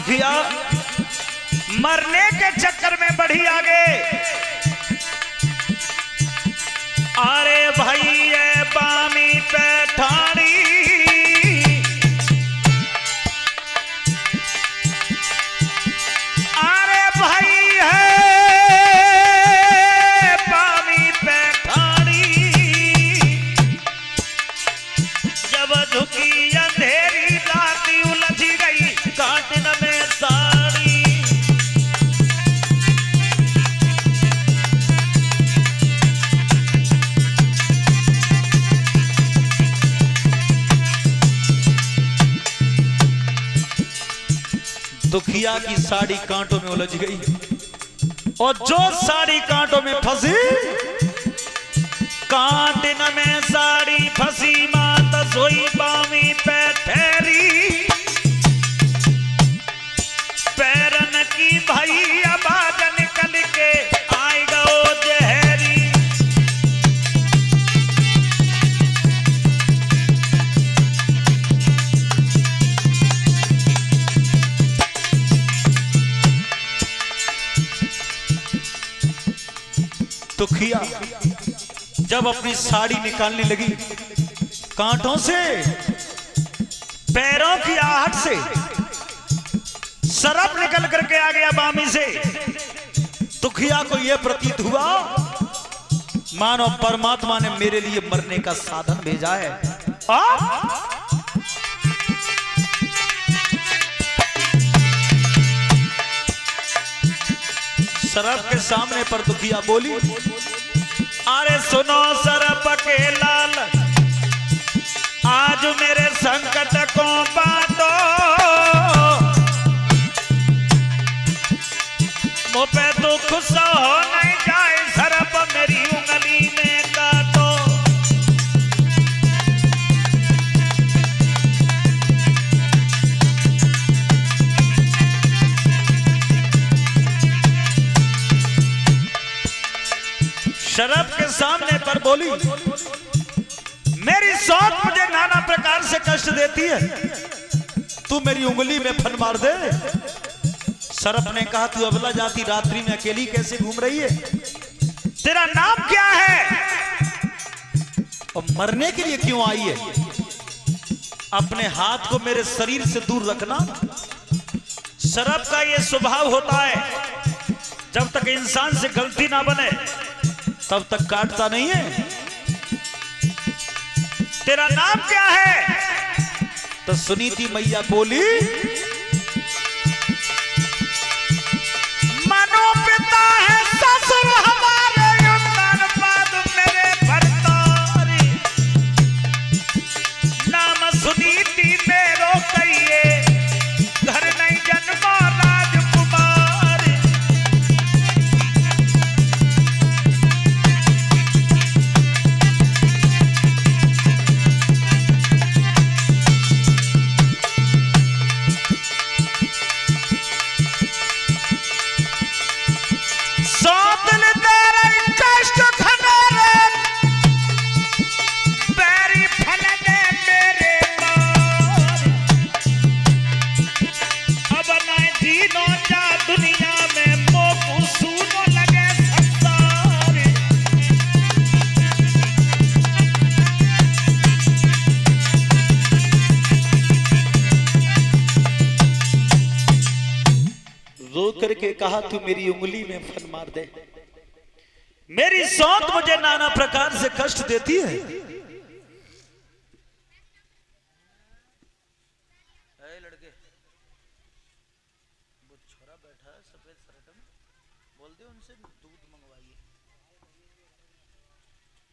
दुखिया मरने के चक्कर में बढ़ी आगे। अरे भाई ये बामी पैठानी, अरे भाई है बामी पैठानी, जब झुकी अंधेरी राती उलझी गई काटन में साड़ी। दुखिया की साड़ी कांटों में उलझ गई और जो साड़ी कांटों में फंसी, कांटन में साड़ी फंसी मात सोई बामी पे ठहरी। पैरन की भाई आवाज निकल के आई गो जहरी। दुखिया जब अपनी साड़ी निकालने लगी, कांटों से, पैरों की आहट से सरफ निकल करके आ गया बामी से। दुखिया को यह प्रतीत हुआ मानो परमात्मा ने मेरे लिए मरने का साधन भेजा है। सरफ के सामने पर दुखिया बोली, अरे सुनो सरफ के लाल, आज मेरे संकट को बांटो, मुझ पे दुख सहो नहीं जाए, सरफ मेरी उंगली में काटो। शरफ के सामने पर बोली, मेरी सौत मुझे नाना प्रकार से कष्ट देती है, तू मेरी उंगली में फन मार दे। शरफ ने कहा, तू अबला जाती रात्रि में अकेली कैसे घूम रही है? तेरा नाम क्या है और मरने के लिए क्यों आई है? अपने हाथ को मेरे शरीर से दूर रखना। शरफ का यह स्वभाव होता है, जब तक इंसान से गलती ना बने तब तक काटता नहीं है। तेरा नाम क्या है? तो सुनीति मैया बोली, मनो पिता है ससुर हमारे, उत्तर पाद मेरे भरतारी, नाम सुनीति मेरो कहिए, घर नहीं जन्मो राजकुमार। करके कहा, तू मेरी उंगली में फन मार दे, मेरी सौत मुझे नाना प्रकार से कष्ट देती है। लड़के, वो छोरा बैठा है सफेद शर्ट में, बोल दे उनसे दूध मंगवाइए।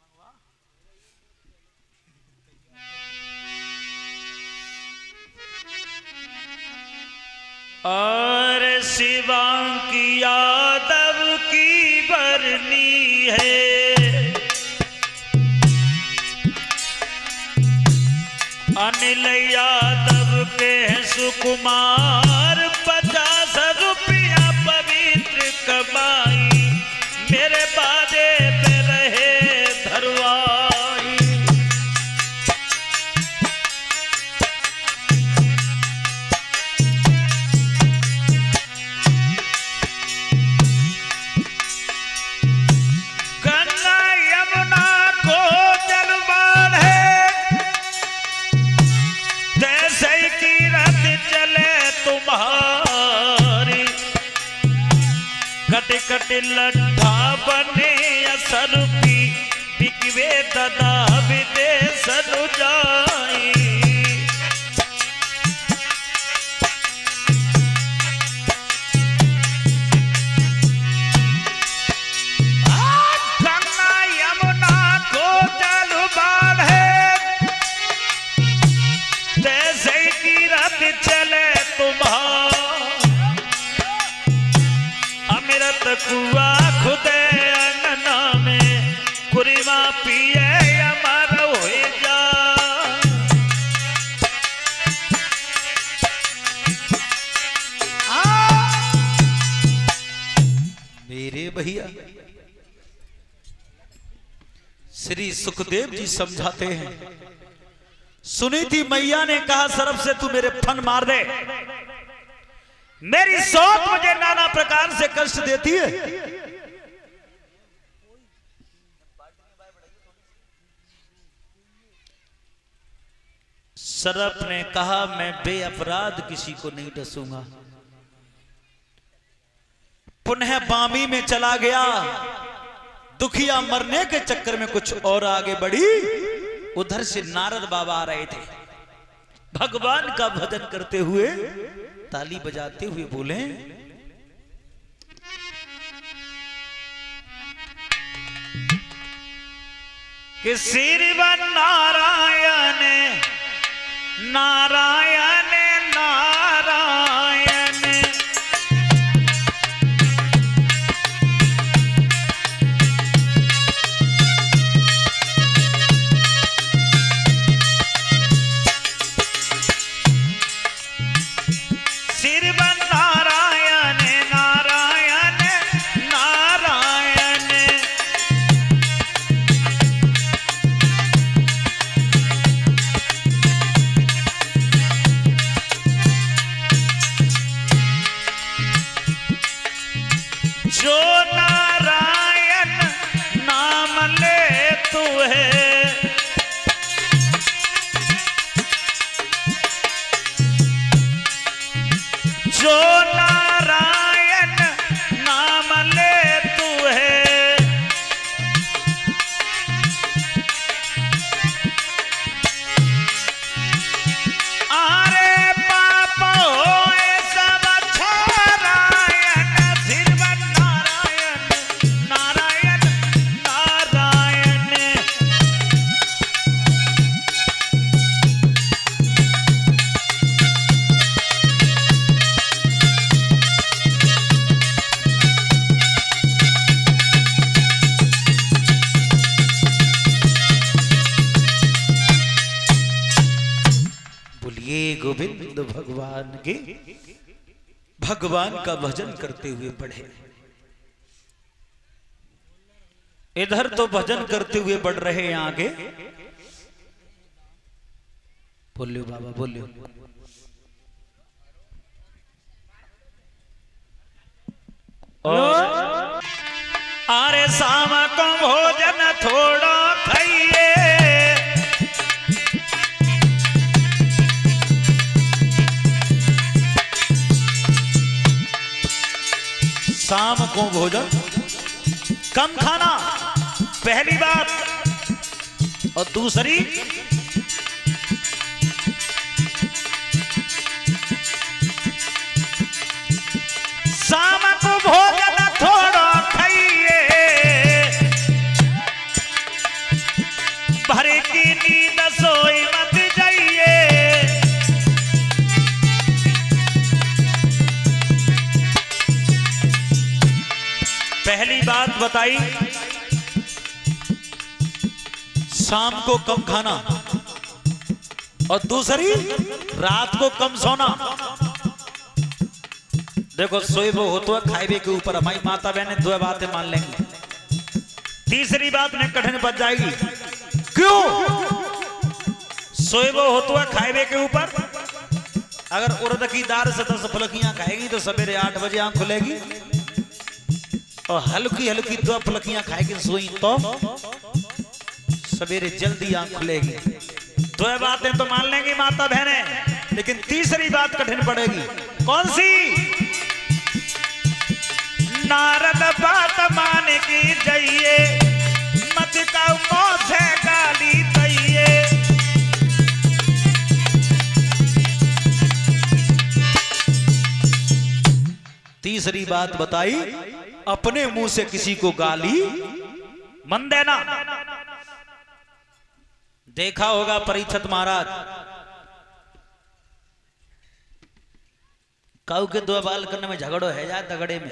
मंगवा। और शिवांगी यादव की बरनी है, अनिल यादव के सुकुमार, 50 रुपया पवित्र कमाई, मेरे बाजे पे रहे धरवाई। सकट लट्ठा बने असर पी बिकवे ददा विदेश नु जाई। गंगा यमुना को जल बाढ़े तैसे गिरत चले तुम्हारा अमृत कुआ खुदे अंगना में कुरिमा पिए अमर हो जा। मेरे भैया श्री सुखदेव जी समझाते हैं, सुनी थी मैया ने कहा सरफ से तू मेरे फन मार दे, मेरी सौत मुझे नाना प्रकार से कष्ट देती है। सरफ ने कहा मैं बेअपराध किसी को नहीं डसूंगा। पुनः बामी में चला गया, दुखिया मरने के चक्कर में कुछ और आगे बढ़ी। उधर से नारद बाबा आ रहे थे, भगवान का भजन करते हुए ताली बजाते हुए बोले, कि श्रीवन नारायण नारायण नारायण जो नारायण नाम ले तू है, जो नारायण नाम ले तू है, आरे पाप होए सब नारायण नारायण नारायण। बोलिए गोविंद भगवान के। भगवान का भजन करते हुए बढ़े, इधर तो भजन करते हुए बढ़ रहे हैं आगे। बोलियो बाबा बोलियो। अरे शाम को भोजन थोड़ा खाइए, शाम को भोजन कम खाना, पहली बात। और दूसरी, शाम को भोजन थोड़ा खाइए, भरे की नींद सोई मत जाइए। पहली बात बताई, शाम को कम खाना, और दूसरी रात को कम सोना। देखो सोए वो हो तो खाए के ऊपर हमारी माता बहनें दो बातें मान लेंगी। तीसरी बात में कठिन बच जाएगी, क्यों? सोए वो हो तो खाए के ऊपर, अगर उड़द की दाल से 10 फलकियां खाएगी तो सवेरे 8 बजे आंख खुलेगी, और हल्की हल्की 2 फलकियां खाएगी सोई तो सवेरे जल्दी आंख खुलेगी। 2 बातें तो मान लेंगी माता बहनें, लेकिन तीसरी बात कठिन पड़ेगी। कौन सी? नारद बात मान की जाइए, मत का मुंह से गाली दैये। तीसरी बात बताई, अपने मुंह से किसी को गाली मन देना। देखा होगा परीक्षित महाराज, काऊ के दो बाल करने में झगड़ो है जा दगड़े में,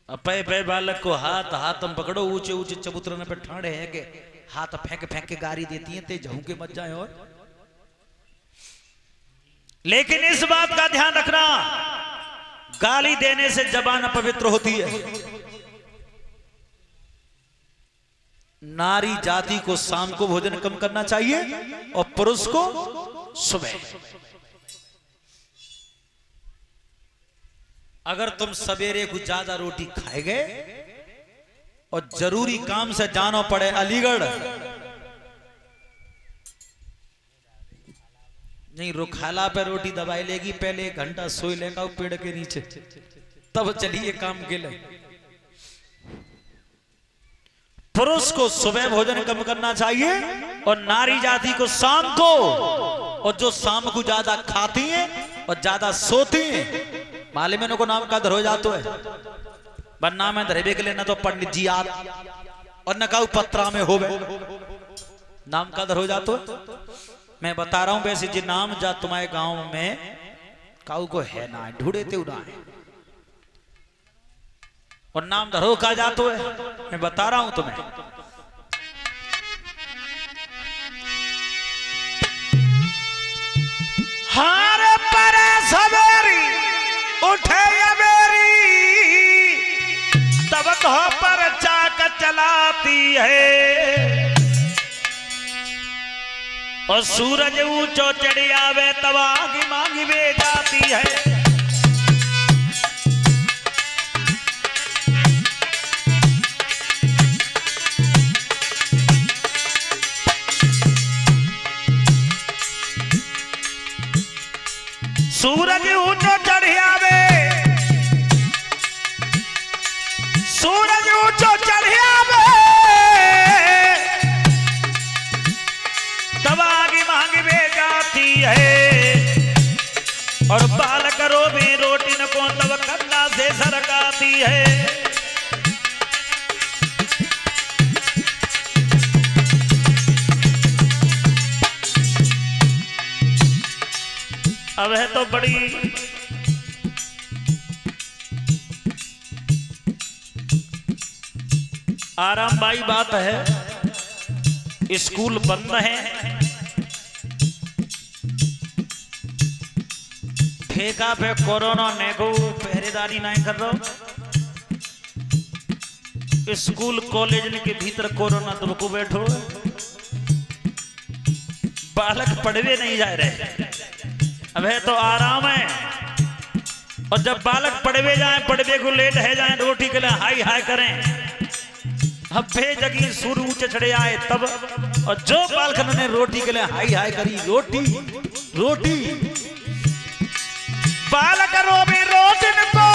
अपे पे बालक को हाथ हाथ में पकड़ो, ऊंचे ऊंचे चबूतरे पे ठाड़े हैं के हाथ फेंक फेंक के गारी देती हैं, ते झोंके मत जाए। और लेकिन इस बात का ध्यान रखना, गाली देने से जबान अपवित्र होती है। नारी जाति को शाम को भोजन कम करना चाहिए और पुरुष को सुबह। अगर तुम सवेरे कुछ ज्यादा रोटी खाए गए और जरूरी काम से जाना पड़े अलीगढ़, नहीं रुखाला पे रोटी दबाई लेगी, पहले 1 घंटा सोई लेगा पेड़ के नीचे, तब चलिए काम के लिए। पुरुष को सुबह भोजन कम करना चाहिए और नारी जाति को शाम को। और जो शाम को ज्यादा खाती हैं और ज्यादा सोती हैं, माले में को नाम का धरो जातो है, बनना में धरेबे के लिए ना तो पंडित जी आप और न काऊ पत्रा में होवे नाम का धरो जातो है। मैं बता रहा हूं वैसे जी नाम जा तुम्हारे गांव में काऊ को है ना ढूंढे ते उड़ा है और नाम धरो का जातो है। मैं बता रहा हूं तुम्हें, हार पर सवेरी उठे अबेरी, तब तो पर चाक चलाती है। और सूरज ऊंचो चढ़ी आवे तब आगी मांगी वे जाती है। सूरज ऊंचो चढ़ी आवे, सूरज ऊंचो चढ़ी आवे, तब आगी मांगी वे जाती है। और बालक रोबी रोटी न को तब कन्ना से सरकाती है। अब है तो बड़ी आरामदायी बात है, स्कूल बंद है, ठेका पे कोरोना ने को पहरेदारी नहीं कर रहा, स्कूल कॉलेज के भीतर कोरोना तुमको बैठो, बालक पढ़वे नहीं जा रहे। अब है तो आराम है। और जब बालक पढ़वे जाए, पढ़वे को लेट है जाए, रोटी के लिए हाई हाई करें, अब बेजगी सूर ऊंचे चढ़े आए तब। और जो बालक ने रोटी के लिए हाई हाई करी, रोटी रोटी, बालक रोबी रोटी को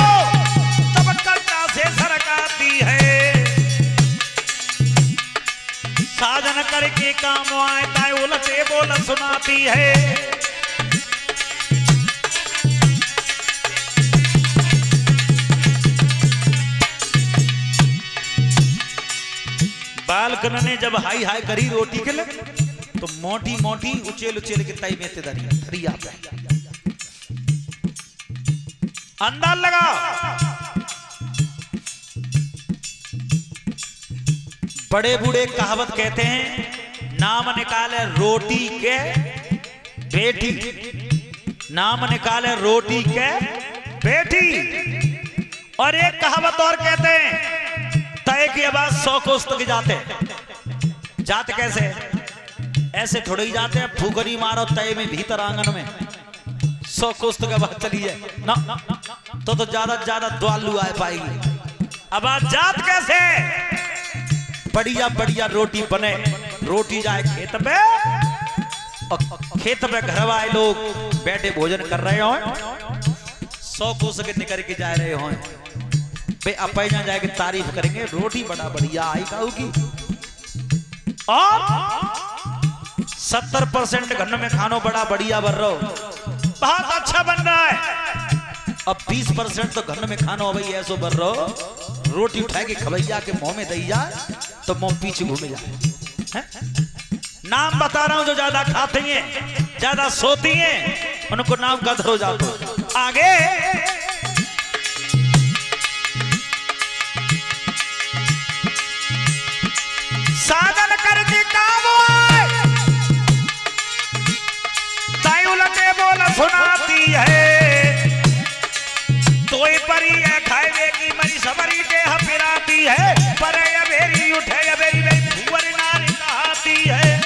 तब कन्ना से सरकाती है। साजन करके काम आए ताए उलटे बोल सुनाती है। बालकन ने जब हाई हाई करी रोटी के लिए, तो मोटी मोटी उचेल उचेल के तई में धरी आप अंदाज लगा। बड़े बूढ़े कहावत कहते हैं, नाम निकाले रोटी के बेटी, नाम निकाले रोटी के बेटी। और एक कहावत और कहते हैं, तय की आवाज 100 कोस तक जाते। जाते कैसे? ऐसे थोड़े ही जाते हैं, फूकरी मारो तय में भीतर आंगन में 100 कोस तक आवाज चली है ना, तो ज्यादा द्वालू आ पाएगी। अब आज जात कैसे? बढ़िया बढ़िया रोटी बने, रोटी जाए खेत पे और खेत पे घर वाले लोग बैठे भोजन कर रहे हो, 100 कोस के निकल के जा रहे हो बे अपे ना जाके तारीफ करेंगे रोटी बड़ा बढ़िया आई काऊ की और 70% घर में खानो बड़ा बढ़िया बन रहा हो बहुत अच्छा बन रहा है। अब 20% तो घर में खानो भाई ऐसो बन रहा हो रोटी उठा के खवैया के मुंह में दई जाए तो मुंह पीछे घूमे जाए। नाम बता रहा हूं जो ज्यादा खाते हैं ज्यादा सोती हैं उनको नाम गधर हो जाते आगे। साधन करके काम ताई उलटे बोल सुनाती है तो परी है खाए की मरी सबरी के फिराती है पर अबेरी उठे अबेरी नहीं भूवर नारी कहाती है।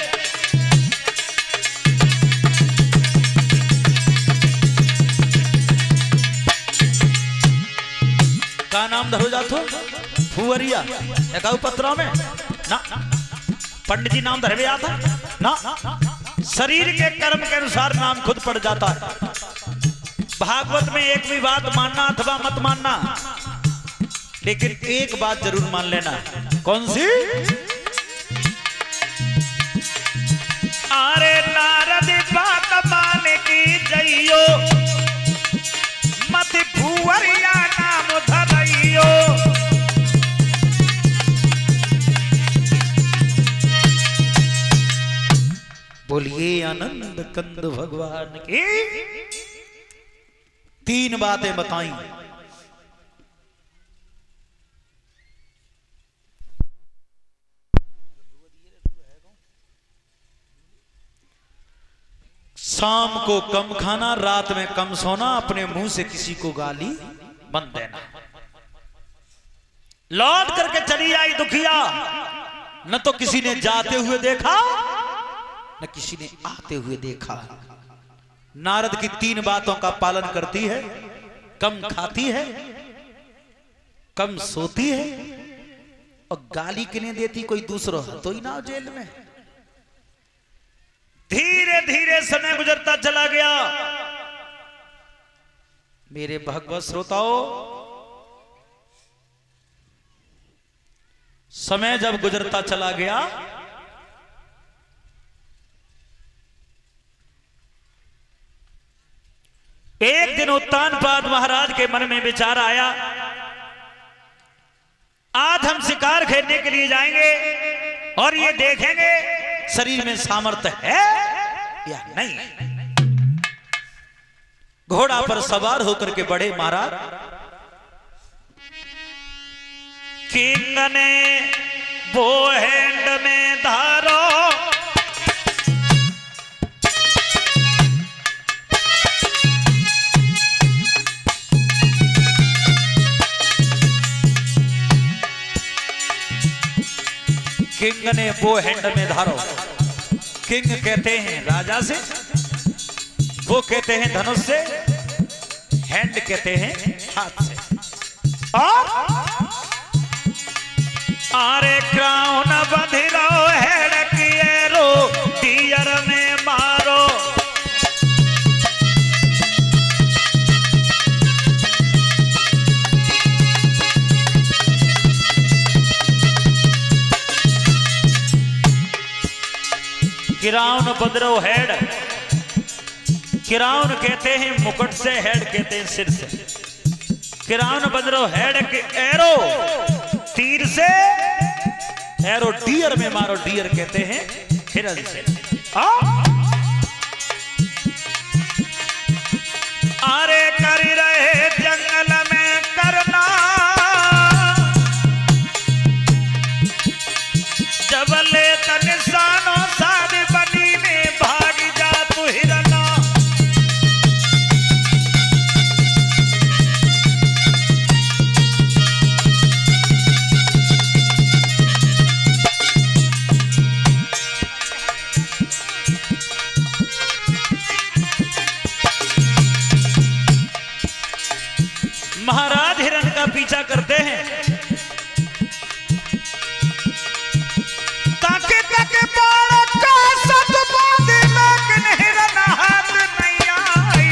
का नाम धरो जातो फुवरिया एकाउ पत्रों में ना पंडित जी नाम धरवे आता ना शरीर के कर्म के अनुसार नाम खुद पड़ जाता है। भागवत में एक भी बात मानना अथवा मत मानना लेकिन एक बात जरूर मान लेना। कौन सी? अरे नारद बात मान की जइयो मत भुवरिया नाम धरइयो। बोलिए आनंद कंद भगवान की। 3 बातें बताई। शाम को कम खाना रात में कम सोना अपने मुंह से किसी को गाली मत देना। लौट करके चली आई दुखिया न तो किसी ने जाते हुए देखा न किसी ने आते हुए देखा। नारद की 3 बातों का पालन करती है कम खाती है कम सोती है और गाली किने देती कोई दूसरो तो ही ना जेल में। धीरे धीरे समय गुजरता चला गया। मेरे भगवत श्रोताओं समय जब गुजरता चला गया एक दिन उत्तानपाद महाराज के मन में विचार आया आज हम शिकार खेलने के लिए जाएंगे और ये देखेंगे शरीर में सामर्थ्य है या नहीं। घोड़ा पर सवार होकर के बड़े महाराज किंग ने वो हैंड में धारो किंग ने वो हैंड में धारो। किंग कहते हैं राजा से वो कहते हैं धनुष से हैंड कहते हैं हाथ से। और आरे क्राउन बधिरो हैंड किए रो डियर में मारो। किराउन बदरो हेड। किराउन कहते हैं मुकुट से हेड कहते हैं सिर से। किराउन बदरो हेड के एरो तीर से एरो डियर में मारो डियर कहते हैं हिरन से। अरे कर रहे जंगल में करना जब ले निशानो साध बनी में भाग जा तू हिरना। महाराज हिरण का पीछा करते हैं ताकि ताकि बालक का सतबोध लेकिन हिरण हाथ नहीं आई।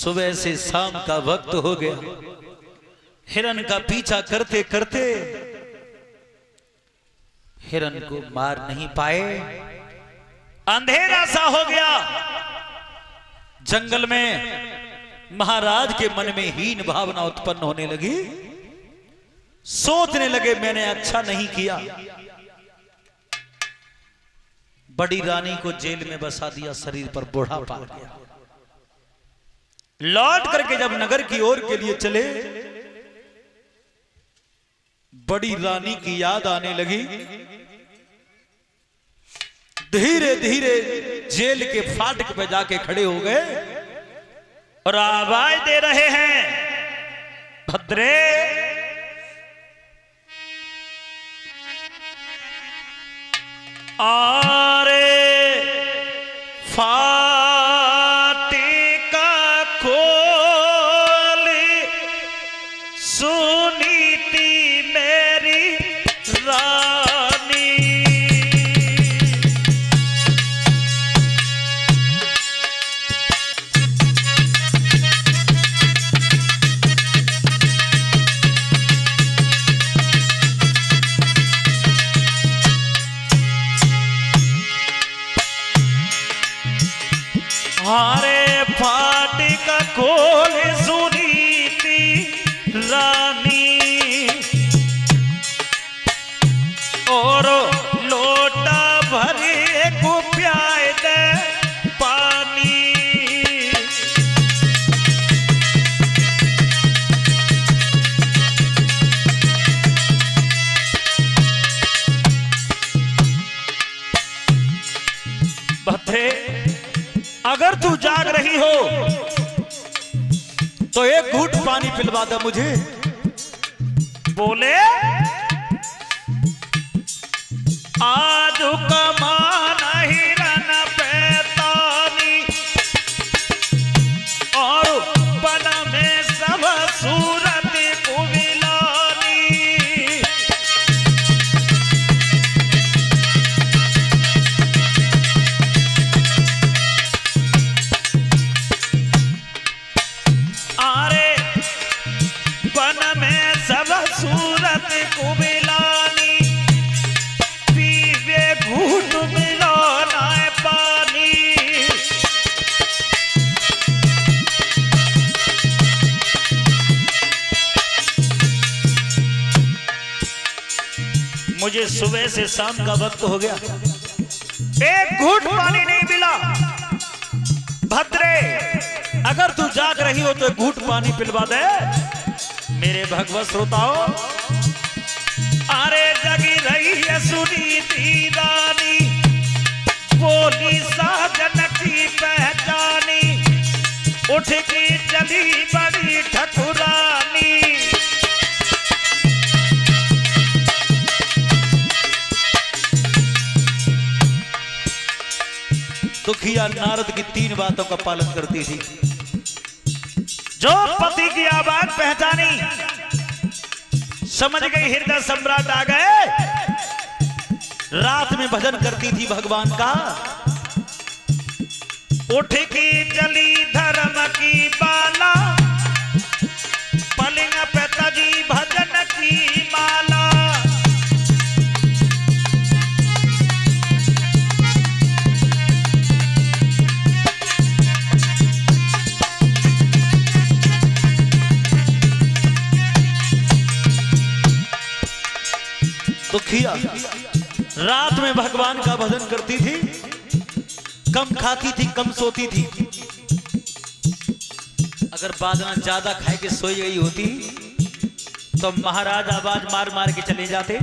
सुबह से शाम का वक्त हो गया। हिरन का पीछा करते करते हिरन को मार नहीं पाए। अंधेरा सा हो गया। जंगल में महाराज के मन में हीन भावना उत्पन्न होने लगी। सोचने लगे मैंने अच्छा नहीं किया। बड़ी रानी को जेल में बसा दिया, शरीर पर बुढ़ापा आ गया। लौट करके जब नगर की ओर के लिए चले, बड़ी रानी की याद आने लगी। धीरे धीरे जेल के फाटक पे जाके खड़े हो गए और आवाज दे रहे हैं, भद्रे आरे फाटिका खोली सुनी थी मेरी रानी। हारे फाटिका खोल सुनी थी रानी और लोटा भरे को प्याए दे पानी। भद्रे अगर तू जाग रही हो तो एक घूंट पानी पिलवा दे मुझे। बोले आज कमाना हिरन पैतानी और बन में सब सूरत कुबिलानी। सूरत कुबिलानी पीवे घूट मिलाना पानी। मुझे सुबह से शाम का वक्त हो गया, एक घूट पानी नहीं मिला। भद्रे अगर तू जाग रही हो तो एक घूट पानी पिलवा दे। मेरे भगवत श्रोताओ, अरे जगी रही है सुनी थी रानी, बोली साजन की पहचानी, उठ की चली बड़ी ठकुरानी। दुखिया नारद की 3 बातों का पालन करती थी। जो पति की आवाज पहचानी, समझ गई हृदय सम्राट आ गए। रात में भजन करती थी भगवान का। उठ की चली धर्म की बाला, पलिंग पे तजी भजन की माला। दुखिया रात में भगवान का भजन करती थी, कम खाती थी, कम सोती थी। अगर बादना ज्यादा खाए के सोई गई होती तो महाराज आवाज मार मार के चले जाते।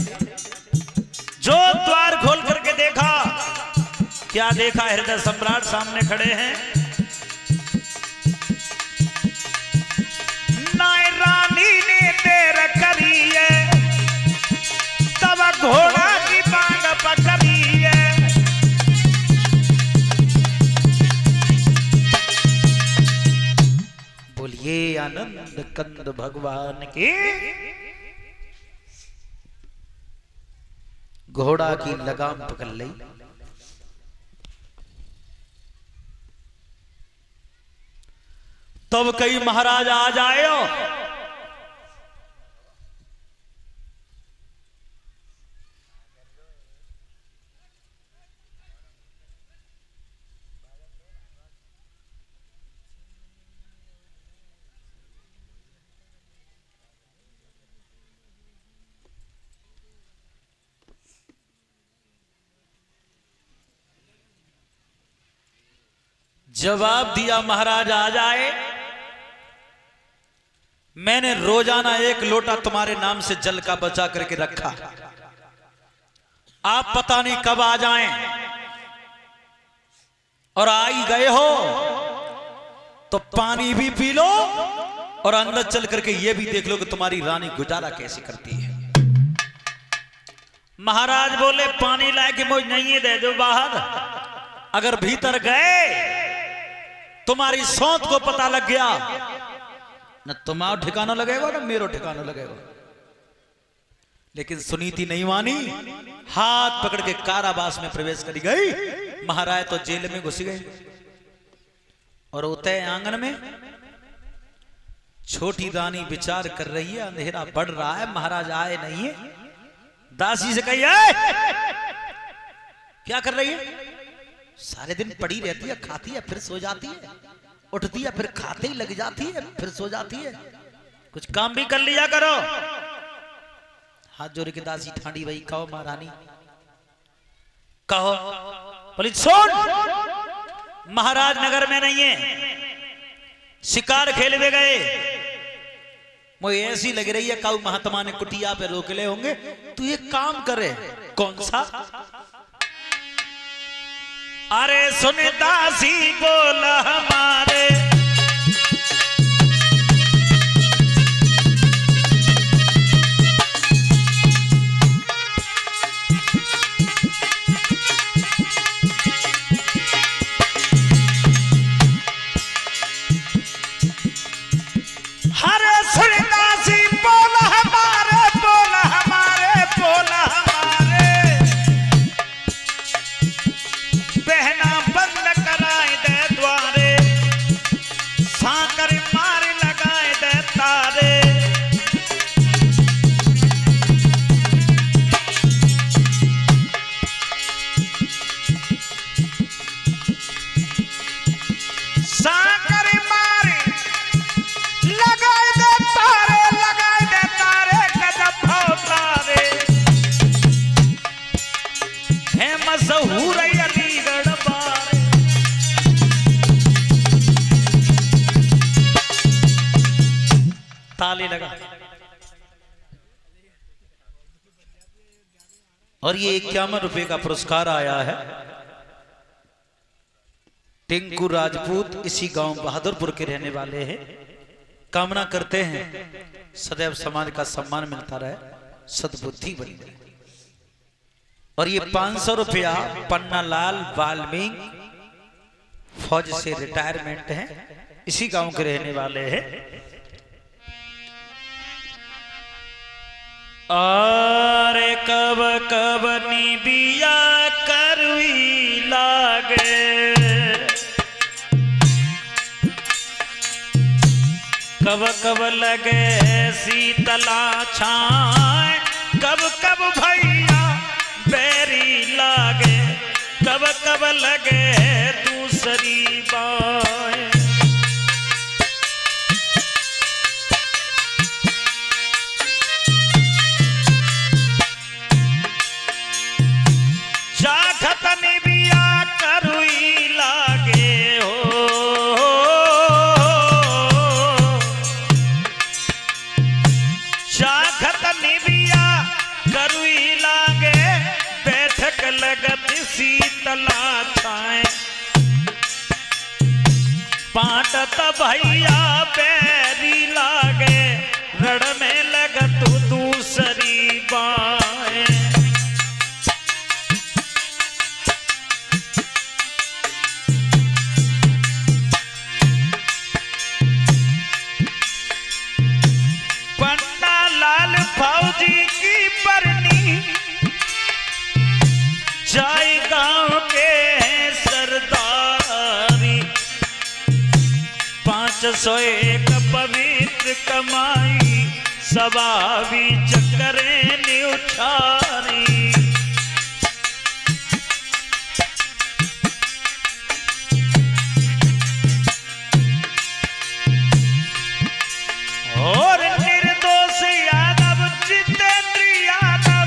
जो द्वार खोल करके देखा, क्या देखा? हृदय सम्राट सामने खड़े हैं। नाय रानी ने देर करी है, तब घोड़ा की बांग पकड़ी है। बोलिए आनंद कंद भगवान की। घोड़ा की लगाम पकड़ ली। तब कई महाराज आ जाए। जवाब दिया महाराज आ जाए, मैंने रोजाना 1 लोटा तुम्हारे नाम से जल का बचा करके रखा, आप पता नहीं कब आ जाएं, और आ ही गए हो तो पानी भी पी लो और अंदर चल करके ये भी देख लो कि तुम्हारी रानी गुजारा कैसे करती है। महाराज बोले पानी लाके मुझे नहीं दे दो बाहर, अगर भीतर गए तुम्हारी सौंत को पता लग गया न तुम्हारा ठिकाना लगेगा ना मेरो ठिकाना लगेगा। लेकिन सुनीति नहीं मानी, हाथ पकड़ के कारावास में प्रवेश कर गई। महाराज तो जेल में घुस गए और होते आंगन में छोटी रानी विचार कर रही है, अंधेरा बढ़ रहा है, महाराज आए नहीं है। दासी से कही क्या कर रही है? सारे दिन पड़ी रहती है, खाती है फिर सो जाती है, उठती है फिर खाते ही लग जाती है फिर सो जाती है, कुछ काम भी कर लिया करो। हाथ जोड़ के दासी ठांडी भाई कहो महारानी कहो। बोली सुन, महाराज नगर में नहीं है, शिकार खेलने गए, मुझे ऐसी लग रही है काऊ महात्मा ने कुटिया पे रोक ले होंगे, तू एक काम करे। कौन सा? अरे सुन दासी बोला हमारे, अरे सुन दासी बोला हमारे, बोला हमारे, बोला हमारे, बहना बंद कराए दे द्वारे, साकर मार लगाए दे तारे। साकर मार लगाए दे तारे, लगाए दे तारे, गजब भाव तारे है मशहूर अलीगढ़ बारे। ताली लगा। और ये 51 रुपए का पुरस्कार आया है। टिंकू राजपूत इसी गांव बहादुरपुर के रहने वाले हैं। कामना करते हैं सदैव समाज का सम्मान मिलता रहे, सद्बुद्धि बनी रहे। और ये 500 रुपया पन्नालाल वाल्मीकि फौज से रिटायरमेंट है, इसी गांव के रहने वाले हैं। और कब कब निबिया करवी लागे, कब कब लगे शीतला छाए, कब कब भैया बैरी लागे, कब कब लगे दूसरी बाएं। चाखत निबिया करुई लागे हो, चाखत निबिया करुई लागे, बैठक लगत शीतला छाए, पाटत भैया बैरी लागे, रड़ में लगत दूसरी बाएं। फौजी की परनी जाए गांव के सरदारी, 5 501 पवित्र कमाई सवावी चक्करे ने उछारी। और निर्दोष यादव जितेंद्र यादव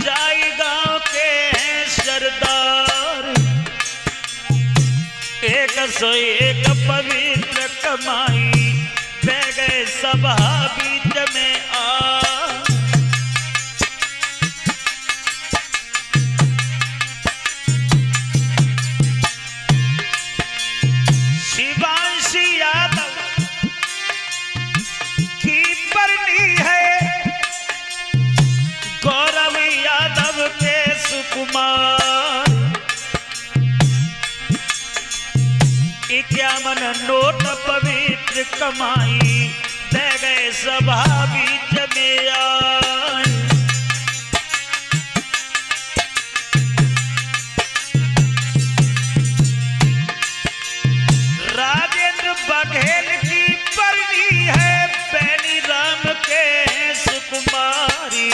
जाई गांव के हैं सरदार। 101 पवित्र कमाई बह गए सभा बीच में आ। शिवांशी यादव की बरनी है, गौरव यादव के सुकुमार। 51 नोट पवित्र कमाई दे गए सभा बीच में आए। राजेंद्र बघेल की बरनी है, बैनी राम के सुकुमारी।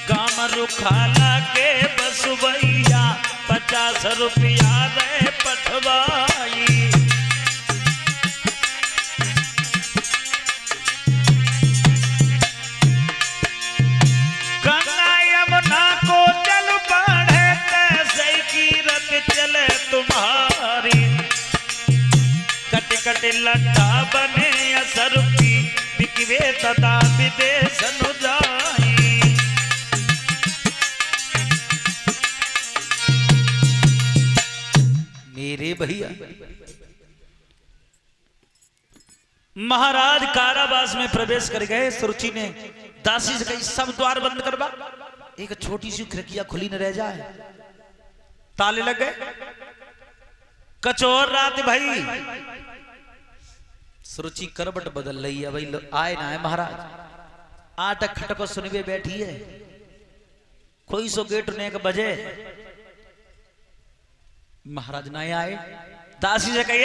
कामरू खाला के बसुवैया 50 रुपया दे पठवाई। गंगा यमुना को जल बढ़े, कैसे की रत चले तुम्हारी। कट कट लट्ठा बने असर की, बिकवे तथा विदेश न जाई। मेरे भैया महाराज कारावास में प्रवेश कर गए। सुरुचि ने दासी से कही सब द्वार बंद करवा, एक छोटी सी खिड़कियां खुली न रह जाए। ताले लग गए। कचोर रात भाई सुरुचि करबट बदल रही है। भाई आए ना आए महाराज, आटक खटक सुनवे बैठी है। कोई सो गेट ने एक बजे महाराज ना आए। दासी से कही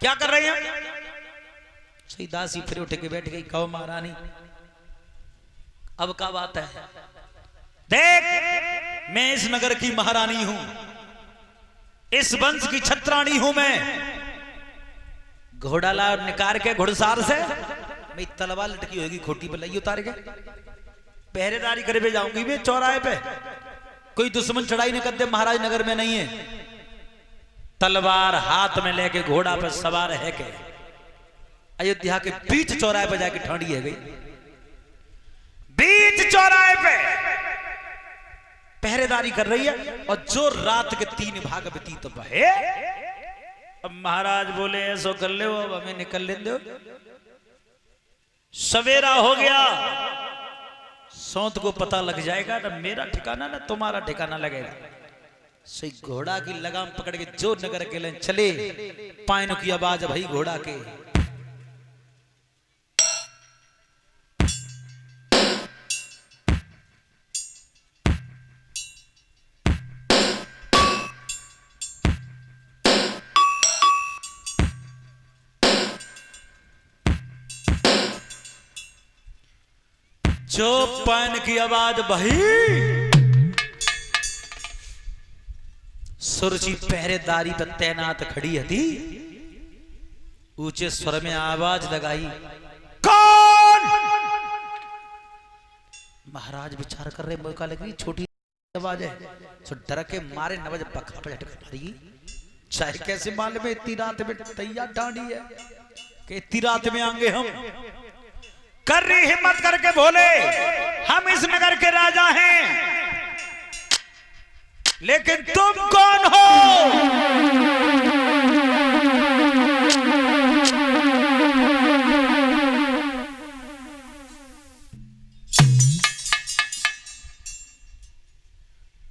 क्या कर रही है? सही दासी फिर उठ के बैठ गई। कहो महारानी अब क्या बात है? देख मैं इस नगर की महारानी हूं, इस वंश की छत्राणी हूं मैं। घोड़ा ला निकाल के घुड़सार से मैं तलवार लटकी होगी खोटी पे लई उतार के पहरेदारी करे जाऊंगी मैं चौराहे पे। कोई दुश्मन चढ़ाई न कर दे, महाराज नगर में नहीं है। तलवार हाथ में लेके घोड़ा पर सवार है के अयोध्या के बीच चौराहे पे जाके ठाड़ी है गई। बीच चौराहे पे पहरेदारी कर रही है और जो रात के 3 भाग व्यतीत बहे। अब महाराज बोले ऐसो कर ले, अब हमें निकल ले दो। सवेरा हो गया, सौंत को पता लग जाएगा ना मेरा ठिकाना ना तुम्हारा ठिकाना लगेगा। सही घोड़ा की लगाम पकड़ के जो नगर के लिए चले, पायनों की आवाज भाई घोड़ा के। जो पान की आवाज बही, सुरजी पहरेदारी पर तैनात खड़ी थी। ऊंचे स्वर में आवाज लगाई, कौन? महाराज विचार कर रहे, मौका लग रही छोटी आवाज है। सो डर के मारे नवज पखा पे झटक मारी। चाहे कैसे मालूम है इतनी रात में तैयार डांडी है कि इतनी रात में आएंगे हम। कर रही हिम्मत करके बोले हम इस नगर के राजा हैं, लेकिन तुम कौन हो?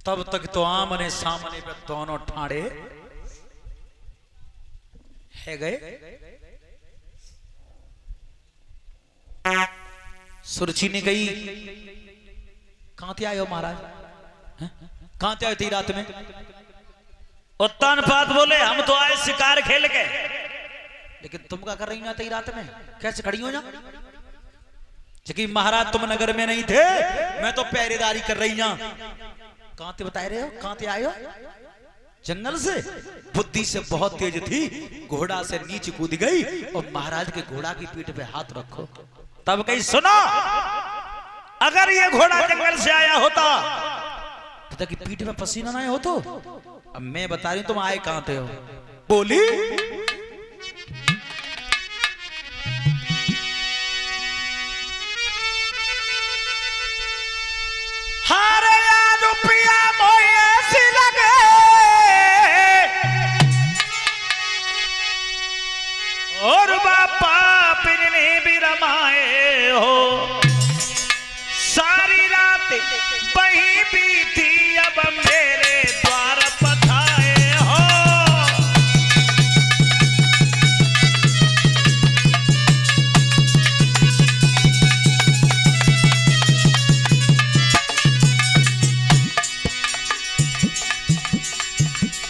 तब तक तो आमने सामने पे दोनों ठाड़े है गए। सुरछी ने कही कहां ते आए हो महाराज? कहां ते आए थे रात में? उत्तान पात बोले हम तो आए शिकार खेल के। लेकिन तुम क्या कर रही हो रात में, कैसे खड़ी हो जा? कि महाराज तुम नगर में नहीं थे, मैं तो पहरेदारी कर रही हूं। कहां ते बता रहे हो, कहां ते आए हो? जंगल से। बुद्धि से बहुत तेज थी, घोड़ा से नीचे कूद गई और महाराज के घोड़ा की पीठ पे हाथ रखो। तब कहीं सुनो, अगर ये घोड़ा जंगल से आया होता तो कि पीठ में पसीना ना हो तो। अब मैं बता रही हूं तुम आए कहां थे हो। बोली हारे आज पिया मोए सी लगे और बापा पिरने भी रमाए हो, सारी रात वही बीती अब मेरे द्वार पधाए हो।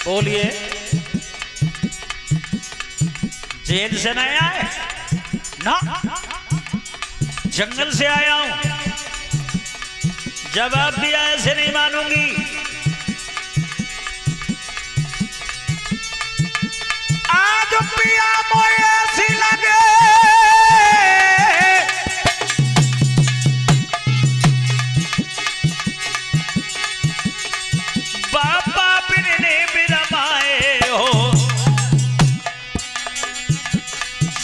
बोलिए, जेल से नहीं आए ना, जंगल से आया हूं। जवाब दिया ऐसे नहीं मानूंगी। आज पिया मोए सी लगे बाबा बिरने बिरमाए हो,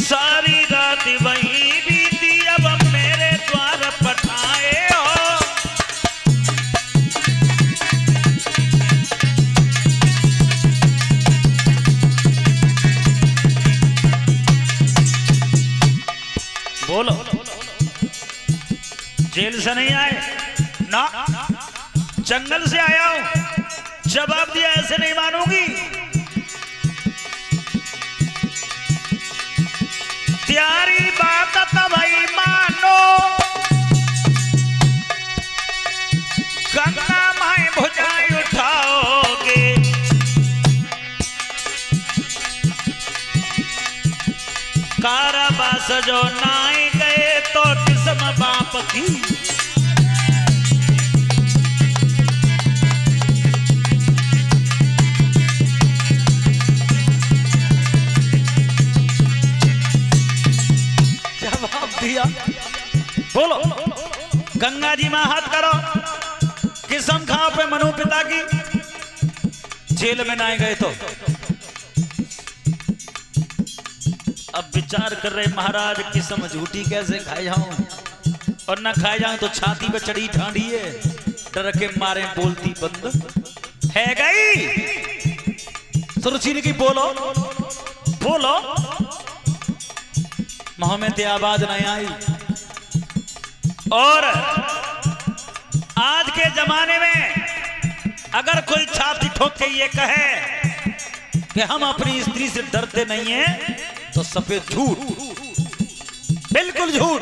सारी रात वही बीती अब मेरे द्वार पठाए हो। बोलो, जेल से नहीं आए ना, जंगल से आया हूं। जवाब दिया ऐसे नहीं मानूंगी। त्यारी बात तभी मानो, गंगा माए भुजाई उठाओगे। कारावास जो नाई गए तो किस्म बाप की। दिया बोलो, गंगा जी में हाथ करो, किस्म खाओ पे मनु पिता की। जेल में ना गए तो अब विचार कर रहे महाराज किस्म झूठी कैसे खाए जाऊं, और ना खाए जाऊं तो छाती पे चढ़ी ठांडी है, डर के मारे बोलती बंद है गई। सुरचीन की बोलो बोलो, मुंह में ते आवाज नहीं आई। और आज के जमाने में अगर कोई छाती ठोक के ये कहे कि हम अपनी स्त्री से डरते नहीं हैं तो सफेद झूठ, बिल्कुल झूठ।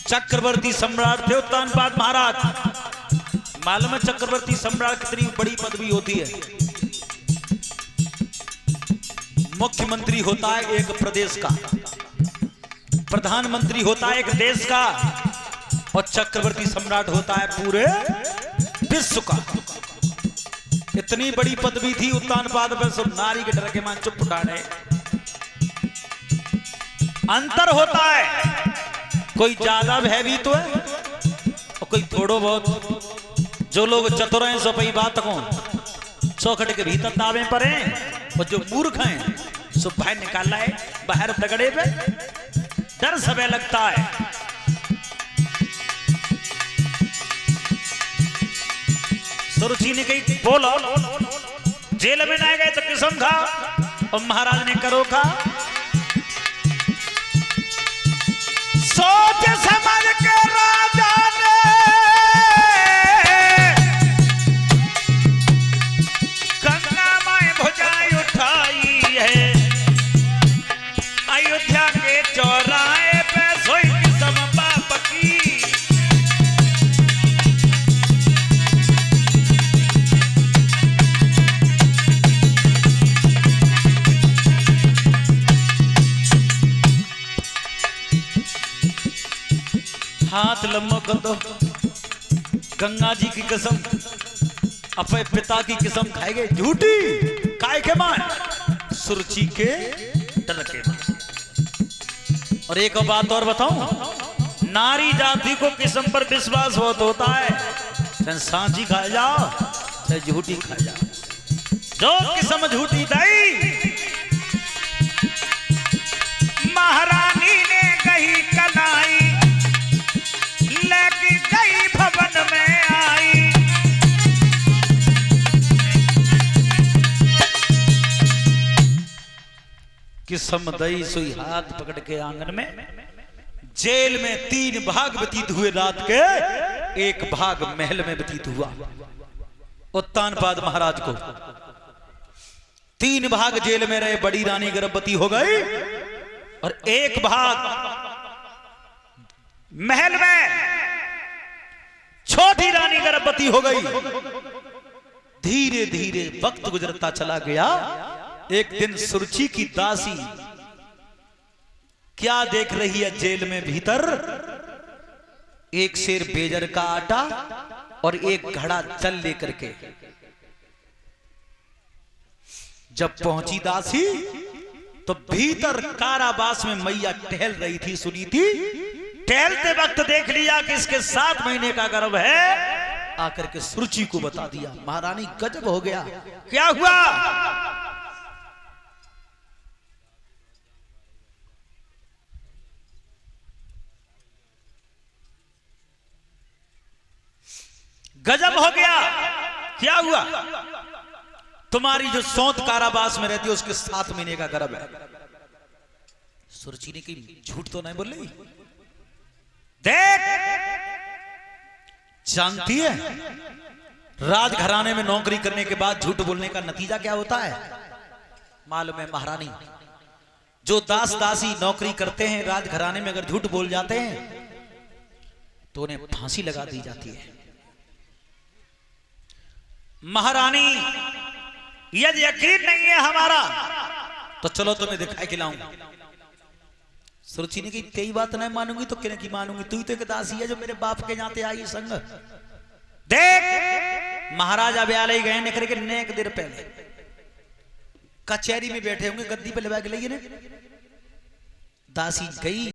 चक्रवर्ती सम्राट थे उत्तानपाद महाराज। मालूम है चक्रवर्ती सम्राट कितनी बड़ी पदवी होती है? मुख्यमंत्री होता है एक प्रदेश का, प्रधानमंत्री होता है एक देश का, और चक्रवर्ती सम्राट होता है पूरे विश्व का। इतनी बड़ी पदवी थी उत्तानपाद पर, सब नारी के डर के मान चुप उठाने। अंतर होता है, कोई ज्यादा भयभीत तो है और कोई थोड़ो बहुत। जो लोग चतुर हैं सो पई बात को चौखट के भीतर दावे पर हैं, और जो मूर्ख हैं सो बाहर निकाल है, बाहर तगड़े पे डर सबे लगता है। सुरुचि ने कही बोलो, जेल में ना गए तो किस्म खा, और महाराज ने करो खा। सोच समझ के राजा ने गंगा माए भुजाई उठाई है, अयोध्या के चौराहे पे सोई किस्म बाप की। हाथ लम्बो कर दो। गंगा जी की कसम, अपने पिता की कसम खाएगे झूठी, काय के मान, सुरुचि के डर के मान। और एक बात और बताऊं, नारी जाति को किस्म पर विश्वास बहुत होता है, चाहे सांझी खा जाओ चाहे झूठी खा जाओ, जो किस्म झूठी दई। महारानी ने कही कलाई, लेके गई भवन में आई। किस्म दई सुई हाथ पकड़ के आंगन में। जेल में 3 भाग व्यतीत हुए रात के, 1 भाग महल में व्यतीत हुआ। उत्तानपाद महाराज को 3 भाग जेल में रहे, बड़ी रानी गर्भवती हो गई और 1 भाग महल में छोटी रानी गर्भवती हो गई। धीरे धीरे वक्त गुजरता चला गया। एक दिन सुरुचि की दासी क्या देख रही है जेल में भीतर, एक सेर बेजर का आटा और 1 घड़ा जल लेकर के। जब पहुंची दासी तो भीतर कारावास में मैया टहल रही थी, सुनी थी। टहलते वक्त देख लिया कि इसके 7 महीने का गर्भ है, आकर के सुरुचि को बता दिया। महारानी गजब हो गया, क्या हुआ? गजब हो गया, क्या हुआ? तुम्हारी जो सौत कारावास में रहती है उसके 7 महीने का गर्भ है। सुरुचि ने कही झूठ तो नहीं बोल रही? देख, जानती है राजघराने में नौकरी करने के बाद झूठ बोलने का नतीजा क्या होता है? मालूम है महारानी, जो दास दासी नौकरी करते हैं राजघराने में, अगर झूठ बोल जाते हैं तो उन्हें फांसी लगा दी जाती है। महारानी, यदि यकीन नहीं है हमारा तो चलो तुम्हें दिखाई खिलाऊंगा। सुरुचि ने कही तेरी बात नहीं मानूंगी तो किन की मानूंगी, तू तो एक दासी है जो मेरे बाप के जाते आई संग। देख, महाराजा ब्याले गए निकल के नेक देर पहले कचहरी में बैठे होंगे, गद्दी पे लगा के लिए ने। दासी गई